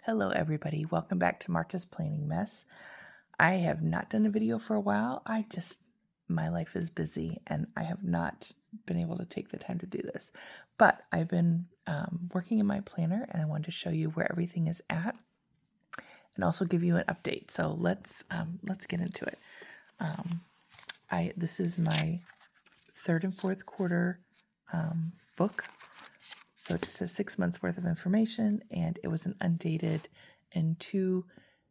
Hello everybody, welcome back to Marta's Planning Mess. I have not done a video for a while. My life is busy and I have not been able to take the time to do this. But I've been working in my planner and I wanted to show you where everything is at and also give you an update. So let's get into it. This is my third and fourth quarter book. So it just says 6 months worth of information, and it was an undated and two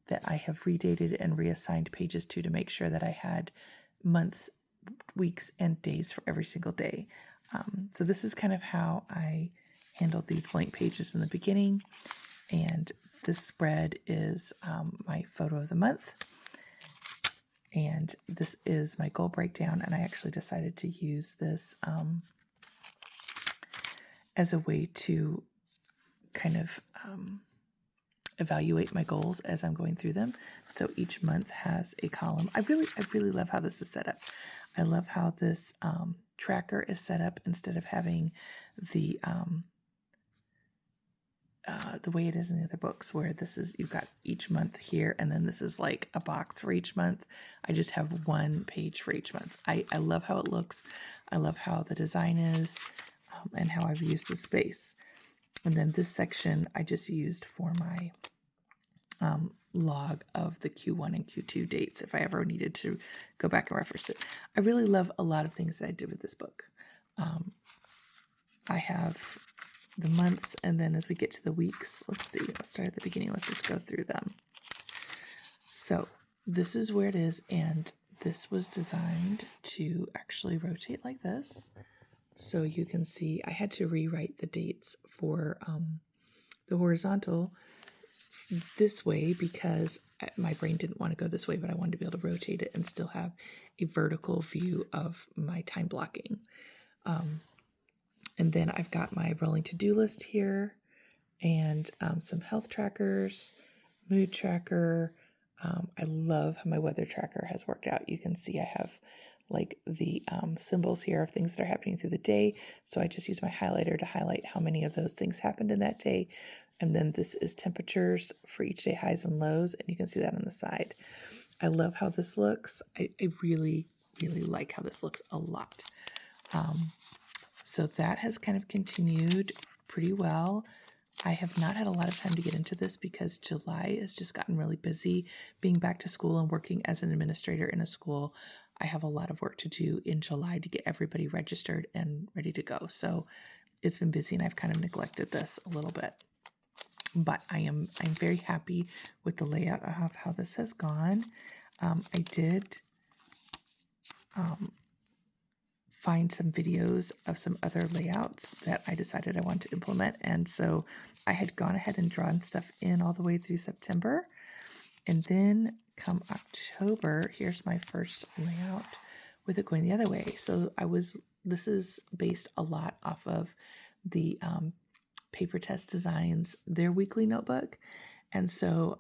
that I have redated and reassigned pages to make sure that I had months, weeks, and days for every single day. So this is kind of how I handled these blank pages in the beginning. And this spread is my photo of the month. And this is my goal breakdown. And I actually decided to use this as a way to kind of evaluate my goals as I'm going through them. So each month has a column. I really love how this is set up. I love how this tracker is set up instead of having the way it is in the other books, where you've got each month here, and then this is like a box for each month. I just have one page for each month. I love how it looks. I love how the design is. And how I've used the space. And then this section I just used for my log of the Q1 and Q2 dates if I ever needed to go back and reference it. I really love a lot of things that I did with this book. I have the months, and then as we get to the weeks, let's start at the beginning. Let's just go through them. So this is where it is, and this was designed to actually rotate like this. So you can see I had to rewrite the dates for the horizontal this way because my brain didn't want to go this way, but I wanted to be able to rotate it and still have a vertical view of my time blocking. And then I've got my rolling to-do list here and some health trackers, mood tracker. I love how my weather tracker has worked out. You can see I have like the symbols here of things that are happening through the day. So I just use my highlighter to highlight how many of those things happened in that day. And then this is temperatures for each day, highs and lows. And you can see that on the side. I love how this looks. I really like how this looks a lot. So that has kind of continued pretty well. I have not had a lot of time to get into this because July has just gotten really busy being back to school and working as an administrator in a school. I have a lot of work to do in July to get everybody registered and ready to go. So it's been busy and I've kind of neglected this a little bit. But I'm very happy with the layout of how this has gone. I did find some videos of some other layouts that I decided I wanted to implement. And so I had gone ahead and drawn stuff in all the way through September. And then come October, here's my first layout with it going the other way. So this is based a lot off of the Paper Test Designs, their weekly notebook. And so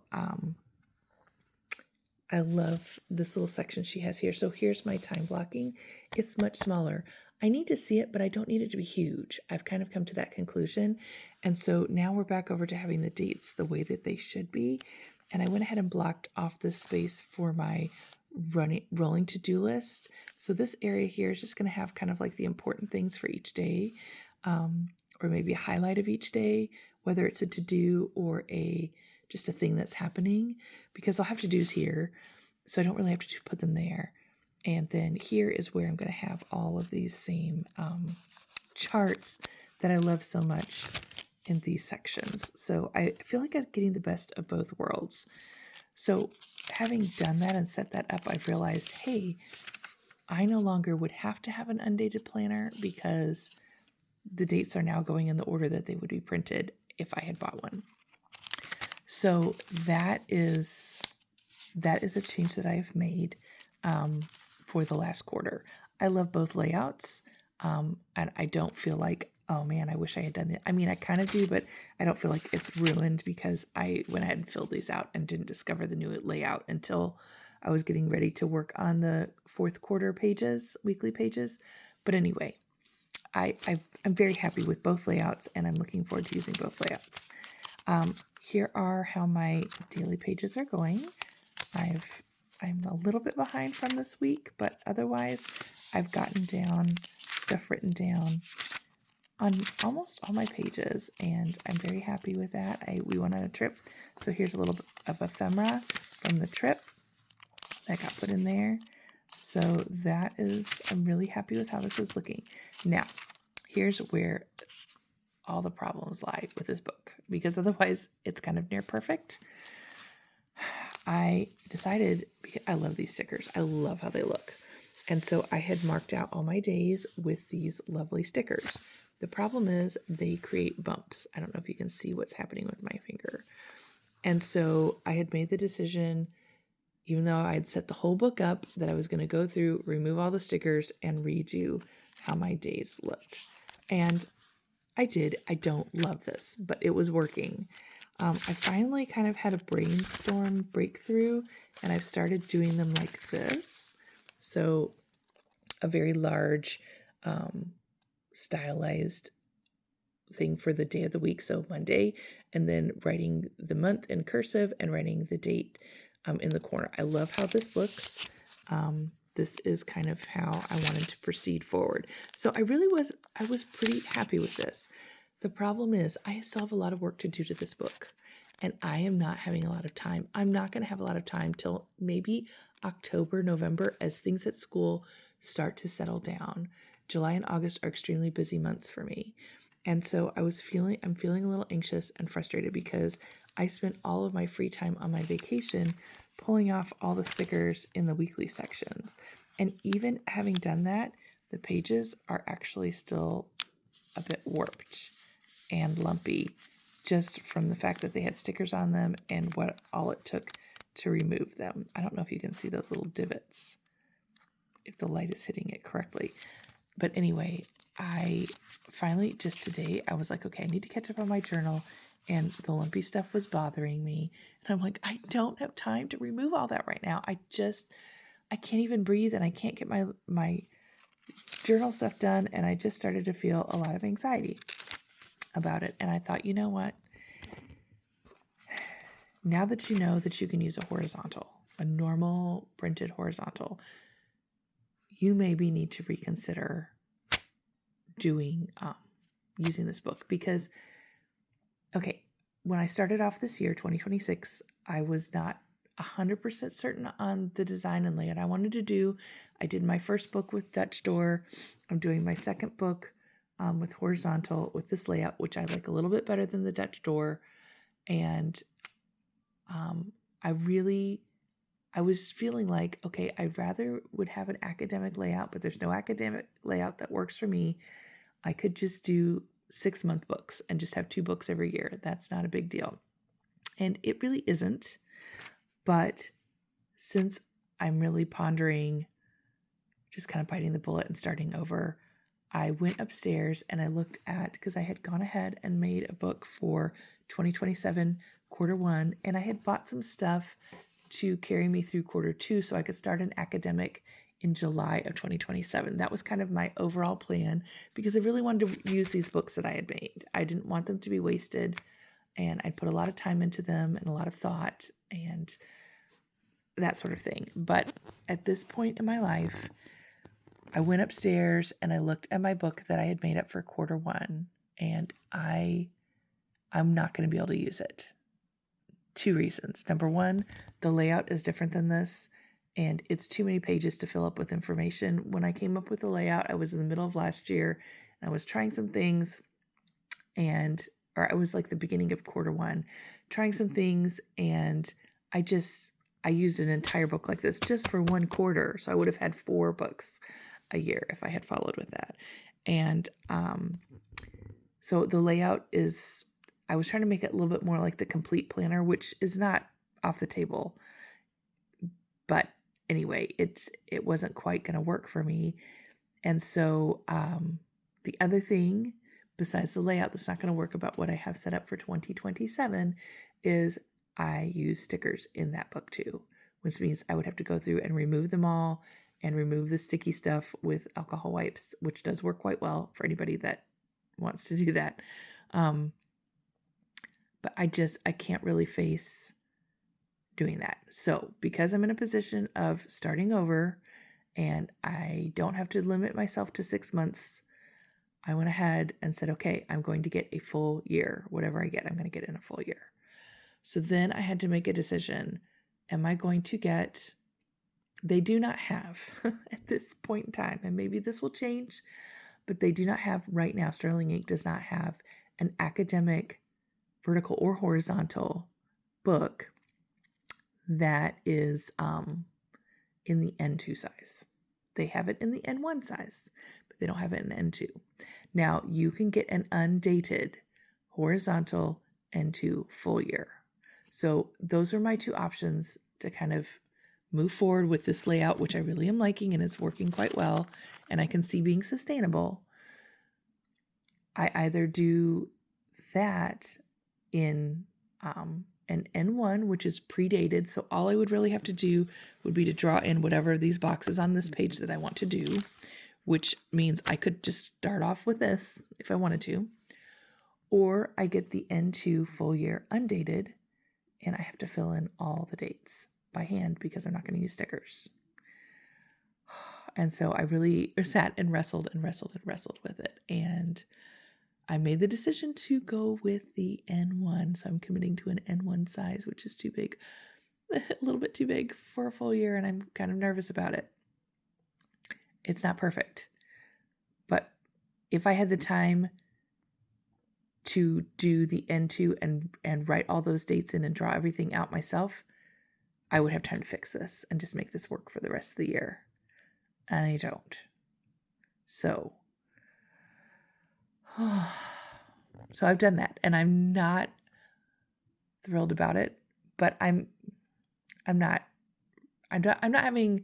I love this little section she has here. So here's my time blocking. It's much smaller. I need to see it, but I don't need it to be huge. I've kind of come to that conclusion. And so now we're back over to having the dates the way that they should be. And I went ahead and blocked off this space for my rolling to-do list. So this area here is just going to have kind of like the important things for each day, or maybe a highlight of each day, whether it's a to-do or just a thing that's happening, because I'll have to-dos here, so I don't really have to put them there. And then here is where I'm going to have all of these same charts that I love so much in these sections. So I feel like I'm getting the best of both worlds. So having done that and set that up, I've realized, hey, I no longer would have to have an undated planner because the dates are now going in the order that they would be printed if I had bought one. So that is a change that I've made for the last quarter. I love both layouts, and I don't feel like, oh man, I wish I had done that. I mean, I kind of do, but I don't feel like it's ruined because I went ahead and filled these out and didn't discover the new layout until I was getting ready to work on the fourth quarter pages, weekly pages. But anyway, I'm very happy with both layouts, and I'm looking forward to using both layouts. here are how my daily pages are going. I'm a little bit behind from this week, but otherwise I've gotten down stuff written down on almost all my pages, and I'm very happy with that. We went on a trip, so here's a little bit of ephemera from the trip that got put in there. So that is, I'm really happy with how this is looking. Now, here's where all the problems lie with this book, because otherwise it's kind of near perfect. I decided, because I love these stickers. I love how they look. And so I had marked out all my days with these lovely stickers. The problem is they create bumps. I don't know if you can see what's happening with my finger. And so I had made the decision, even though I had set the whole book up, that I was going to go through, remove all the stickers, and redo how my days looked. And I did. I don't love this, but it was working. I finally kind of had a brainstorm breakthrough, and I've started doing them like this. So a very large stylized thing for the day of the week, so Monday, and then writing the month in cursive and writing the date in the corner. I love how this looks. This is kind of how I wanted to proceed forward. So I was pretty happy with this. The problem is I still have a lot of work to do to this book, and I am not having a lot of time. I'm not going to have a lot of time till maybe October, November, as things at school start to settle down. July and August are extremely busy months for me. And so I'm feeling a little anxious and frustrated because I spent all of my free time on my vacation pulling off all the stickers in the weekly sections. And even having done that, the pages are actually still a bit warped and lumpy, just from the fact that they had stickers on them and what all it took to remove them. I don't know if you can see those little divots, if the light is hitting it correctly. But anyway, I finally, just today, I was like, okay, I need to catch up on my journal, and the lumpy stuff was bothering me. And I'm like, I don't have time to remove all that right now. I can't even breathe, and I can't get my journal stuff done, and I just started to feel a lot of anxiety about it. And I thought, you know what? Now that you know that you can use a normal printed horizontal, you maybe need to reconsider doing using this book, because okay, when I started off this year 2026, I was not 100% certain on the design and layout I wanted to do. I did my first book with Dutch Door. I'm doing my second book with horizontal with this layout, which I like a little bit better than the Dutch Door. And I was feeling like, okay, I rather would have an academic layout, but there's no academic layout that works for me. I could just do 6-month books and just have 2 books every year. That's not a big deal. And it really isn't. But since I'm really pondering, just kind of biting the bullet and starting over, I went upstairs and I looked at, because I had gone ahead and made a book for 2027 quarter 1, and I had bought some stuff to carry me through quarter 2 so I could start an academic in July of 2027. That was kind of my overall plan, because I really wanted to use these books that I had made. I didn't want them to be wasted, and I'd put a lot of time into them and a lot of thought and that sort of thing. But at this point in my life, I went upstairs and I looked at my book that I had made up for quarter 1, and I'm not going to be able to use it. 2 reasons. Number 1, the layout is different than this, and it's too many pages to fill up with information. When I came up with the layout, I was in the middle of last year, and I was trying some things, or I was like the beginning of quarter 1, trying some things, and I used an entire book like this just for 1 quarter. So I would have had 4 books a year if I had followed with that. And so the layout is, I was trying to make it a little bit more like the complete planner, which is not off the table. But anyway, it wasn't quite going to work for me. And so the other thing besides the layout that's not going to work about what I have set up for 2027 is I use stickers in that book too, which means I would have to go through and remove them all and remove the sticky stuff with alcohol wipes, which does work quite well for anybody that wants to do that. but I can't really face doing that. So because I'm in a position of starting over and I don't have to limit myself to 6 months, I went ahead and said, okay, I'm going to get a full year. Whatever I get, I'm going to get in a full year. So then I had to make a decision. Am I going to get, they do not have at this point in time, and maybe this will change, but they do not have right now, Sterling Inc. does not have an academic vertical or horizontal book that is in the N2 size. They have it in the N1 size, but they don't have it in N2. Now, you can get an undated horizontal N2 full year. So those are my two options to kind of move forward with this layout, which I really am liking and it's working quite well, and I can see being sustainable. I either do that in an N1, which is predated. So all I would really have to do would be to draw in whatever of these boxes on this page that I want to do, which means I could just start off with this if I wanted to. Or I get the N2 full year undated, and I have to fill in all the dates by hand because I'm not going to use stickers. And so I really sat and wrestled with it. And I made the decision to go with the N1. So I'm committing to an N1 size, which is too big, a little bit too big for a full year. And I'm kind of nervous about it. It's not perfect. But if I had the time to do the N2 and write all those dates in and draw everything out myself, I would have time to fix this and just make this work for the rest of the year. And I don't. So I've done that, and I'm not thrilled about it, but I'm not having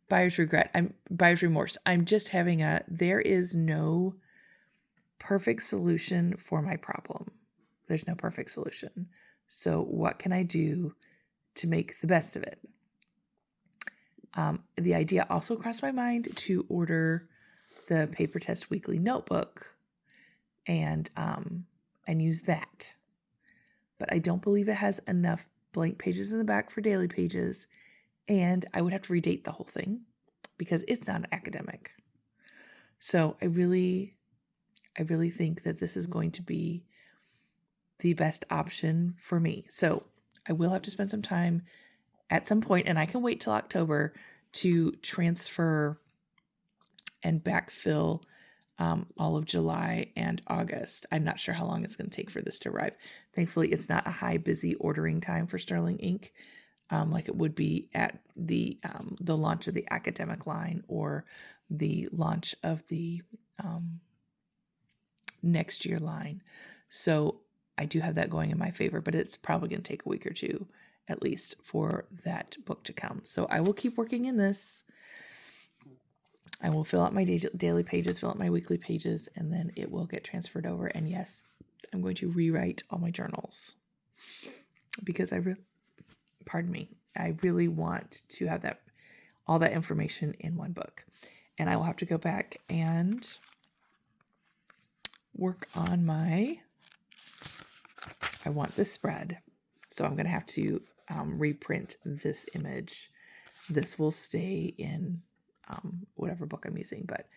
buyer's remorse. I'm just having there is no perfect solution for my problem. There's no perfect solution. So what can I do to make the best of it? The idea also crossed my mind to order the Paper Test Weekly Notebook and use that. But I don't believe it has enough blank pages in the back for daily pages, and I would have to redate the whole thing because it's not academic. So I really think that this is going to be the best option for me. So I will have to spend some time at some point, and I can wait till October to transfer and backfill all of July and August. I'm not sure how long it's going to take for this to arrive. Thankfully, it's not a high busy ordering time for Sterling Inc. Like it would be at the launch of the academic line or the launch of the next year line. So I do have that going in my favor, but it's probably going to take a week or two at least for that book to come. So I will keep working in this. I will fill out my daily pages, fill out my weekly pages, and then it will get transferred over. And yes, I'm going to rewrite all my journals because I really want to have all that information in one book. And I will have to go back and work on I want this spread. So I'm going to have to reprint this image. This will stay in whatever book I'm using, but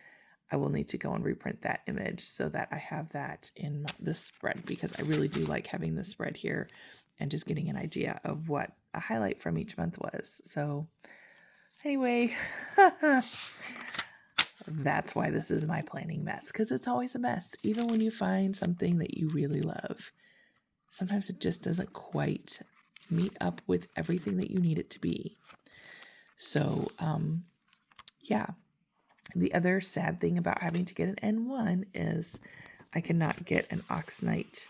I will need to go and reprint that image so that I have that in this spread, because I really do like having this spread here and just getting an idea of what a highlight from each month was. So anyway, that's why this is my planning mess, because it's always a mess. Even when you find something that you really love, sometimes it just doesn't quite meet up with everything that you need it to be. So, yeah. The other sad thing about having to get an N1 is I cannot get an Oxnite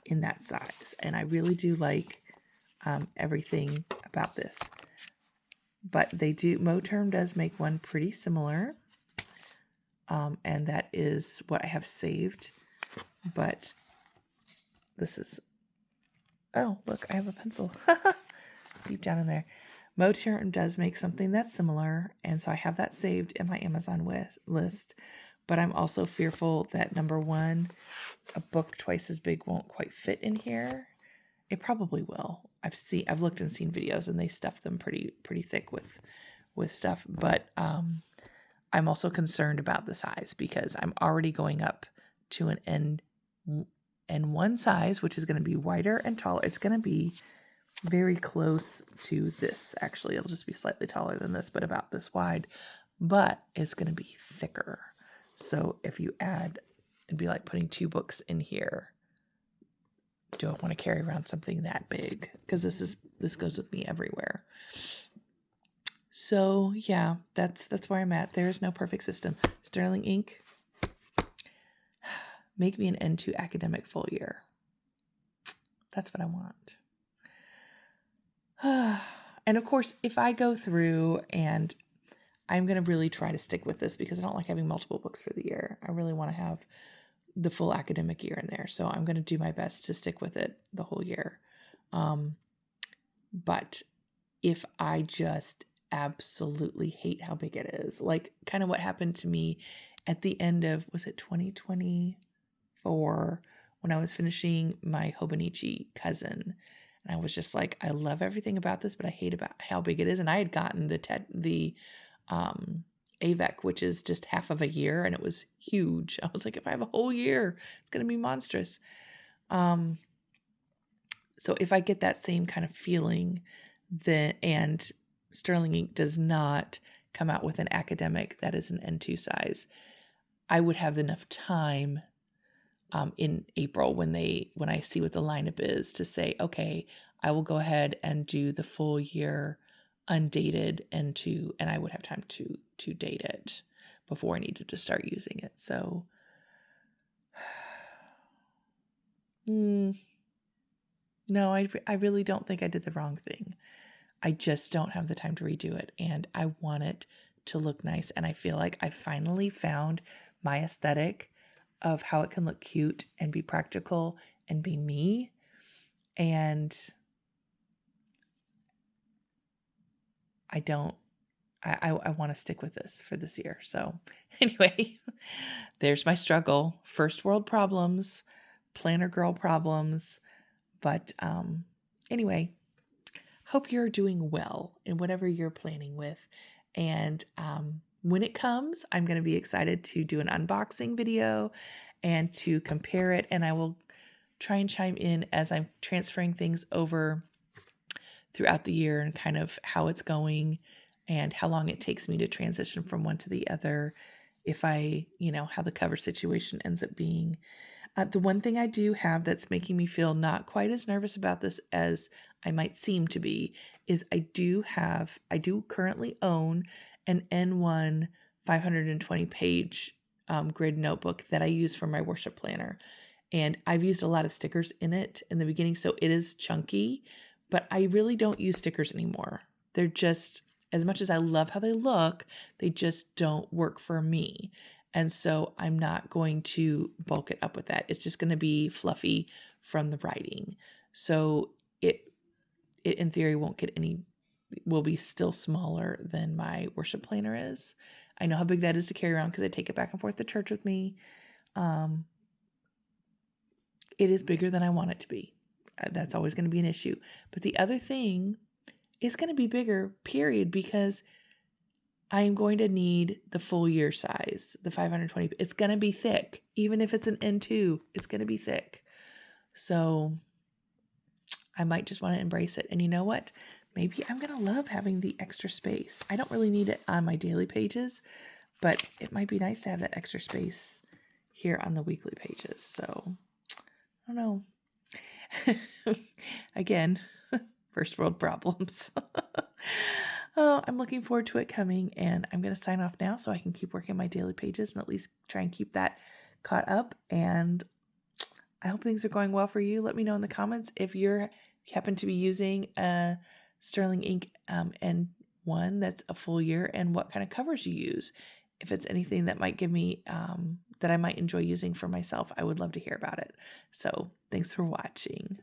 in that size. And I really do like everything about this. But Moterm does make one pretty similar. And that is what I have saved. But this is, oh, look, I have a pencil deep down in there. Moterm does make something that's similar, and so I have that saved in my Amazon list, but I'm also fearful that, number one, a book twice as big won't quite fit in here, It probably will. I've looked and seen videos, and they stuff them pretty thick with stuff. But I'm also concerned about the size because I'm already going up to an N1 size, which is going to be wider and taller. It's going to be very close to this. Actually, it'll just be slightly taller than this, but about this wide. But it's going to be thicker. So if you add, it'd be like putting 2 books in here. Do I want to carry around something that big? Because this goes with me everywhere. So yeah, that's where I'm at. There is no perfect system. Sterling Ink, make me an N2 academic full year. That's what I want. And of course, if I go through, and I'm going to really try to stick with this because I don't like having multiple books for the year. I really want to have the full academic year in there. So I'm going to do my best to stick with it the whole year. But if I just absolutely hate how big it is, like kind of what happened to me at the end of, was it 2024, when I was finishing my Hobonichi Cousin. And I was just like, I love everything about this, but I hate about how big it is. And I had gotten the AVEC, which is just half of a year, and it was huge. I was like, if I have a whole year, it's going to be monstrous. So if I get that same kind of feeling, and Sterling Ink does not come out with an academic that is an N2 size, I would have enough time in April when I see what the lineup is to say, okay, I will go ahead and do the full year undated N2, and I would have time to date it before I needed to start using it. So no, I really don't think I did the wrong thing. I just don't have the time to redo it, and I want it to look nice, and I feel like I finally found my aesthetic of how it can look cute and be practical and be me. And I want to stick with this for this year. So anyway, there's my struggle. First world problems, planner girl problems. But anyway, hope you're doing well in whatever you're planning with. And when it comes, I'm going to be excited to do an unboxing video and to compare it. And I will try and chime in as I'm transferring things over throughout the year and kind of how it's going and how long it takes me to transition from one to the other. If I, how the cover situation ends up being. The one thing I do have that's making me feel not quite as nervous about this as I might seem to be is I do currently own an N1 520 page grid notebook that I use for my worship planner. And I've used a lot of stickers in it in the beginning, so it is chunky, but I really don't use stickers anymore. They're just, as much as I love how they look, they just don't work for me. And so I'm not going to bulk it up with that. It's just going to be fluffy from the writing. So it in theory will be still smaller than my worship planner is. I know how big that is to carry around because I take it back and forth to church with me. It is bigger than I want it to be. That's always going to be an issue. But the other thing is going to be bigger, period, because I am going to need the full year size, the 520. It's going to be thick. Even if it's an N2, it's going to be thick. So I might just want to embrace it. And you know what? Maybe I'm going to love having the extra space. I don't really need it on my daily pages, but it might be nice to have that extra space here on the weekly pages. So I don't know. Again, first world problems. Oh, I'm looking forward to it coming, and I'm going to sign off now so I can keep working my daily pages and at least try and keep that caught up. And I hope things are going well for you. Let me know in the comments if you happen to be using a Sterling Ink N1 that's a full year and what kind of covers you use. If it's anything that might give me, that I might enjoy using for myself, I would love to hear about it. So thanks for watching.